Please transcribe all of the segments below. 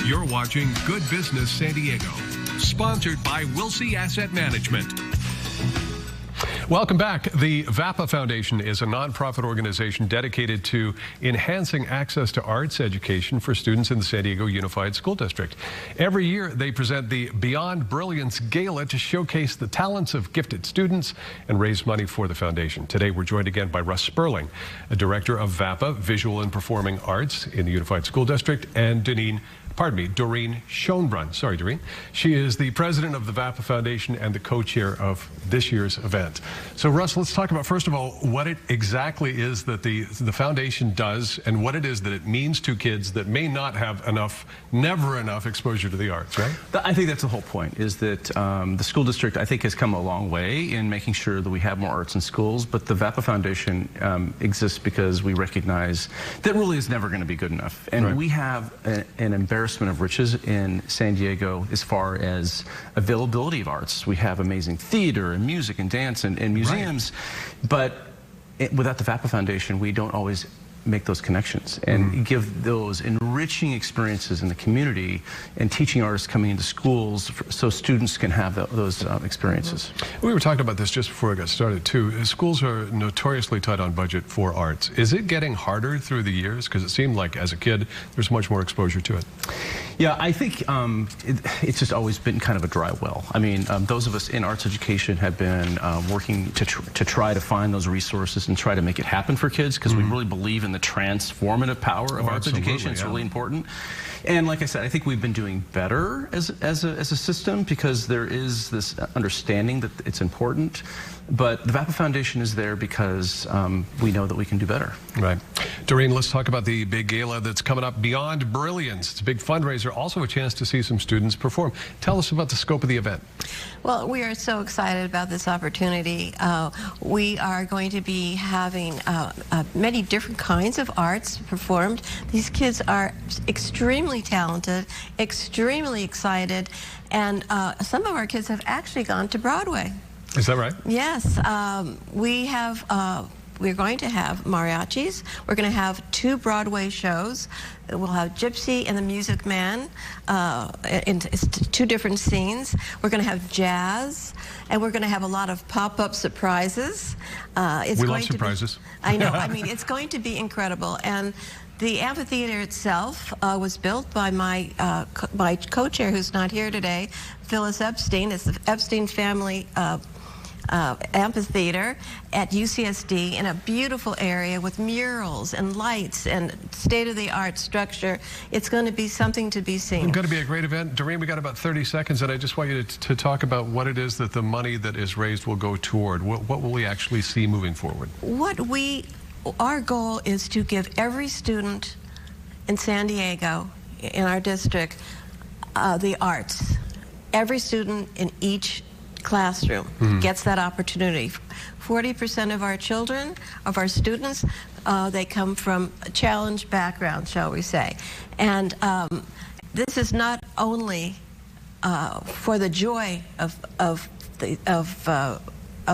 You're watching Good Business San Diego, sponsored by Wilsey Asset Management. Welcome back. The VAPA Foundation is a nonprofit organization dedicated to enhancing access to arts education for students in the San Diego Unified School District. Every year, they present the Beyond Brilliance Gala to showcase the talents of gifted students and raise money for the foundation. Today, we're joined again by Russ Sperling, a director of VAPA, Visual and Performing Arts in the Unified School District, and Doreen Schoenbrunn. Sorry, Doreen. She is the president of the VAPA Foundation and the co-chair of this year's event. So, Russ, let's talk about, first of all, what it exactly is that the foundation does and what it is that it means to kids that may not have never enough exposure to the arts, right? I think that's the whole point, is that the school district, I think, has come a long way in making sure that we have more arts in schools, but the VAPA Foundation exists because we recognize that really is never going to be good enough. And we have an embarrassment of riches in San Diego as far as availability of arts. We have amazing theater and music and dance and museums, but without the VAPA Foundation, we don't always make those connections and give those enriching experiences in the community and teaching artists coming into schools so students can have those experiences. We were talking about this just before I got started too. Schools are notoriously tight on budget for arts. Is it getting harder through the years? Because it seemed like as a kid there's much more exposure to it. Yeah, I think it's just always been kind of a dry well. I mean, those of us in arts education have been working to try to find those resources and try to make it happen for kids, because we really believe in the transformative power of arts education. It's really important. And like I said, I think we've been doing better as a system, because there is this understanding that it's important. But the VAPA Foundation is there because we know that we can do better. Right. Doreen, let's talk about the big gala that's coming up, Beyond Brilliance. It's a big fundraiser, also a chance to see some students perform. Tell us about the scope of the event. Well, we are so excited about this opportunity. We are going to be having many different kinds of arts performed. These kids are extremely talented, extremely excited, and some of our kids have actually gone to Broadway. Is that right? Yes. We're going to have mariachis. We're going to have 2 Broadway shows. We'll have Gypsy and the Music Man in 2 different scenes. We're going to have jazz, and we're going to have a lot of pop-up surprises. We love surprises. I know. I mean, it's going to be incredible. And the amphitheater itself was built by my co-chair, who's not here today, Phyllis Epstein. It's the Epstein family amphitheater at UCSD in a beautiful area with murals and lights and state-of-the-art structure. It's going to be something to be seen. It's going to be a great event. Doreen, we got about 30 seconds, and I just want you to talk about what it is that the money that is raised will go toward. What will we actually see moving forward? Our goal is to give every student in San Diego, in our district, the arts. Every student in each classroom gets that opportunity. 40% of our children, of our students, they come from a challenged background, shall we say. And this is not only for the joy of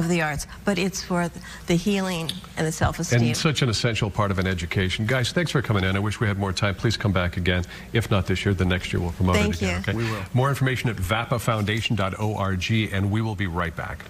the arts, but it's for the healing and the self-esteem. And such an essential part of an education. Guys, thanks for coming in. I wish we had more time. Please come back again. If not this year, then next year we'll promote it again. Thank you. Okay? We will. More information at vapafoundation.org, and we will be right back.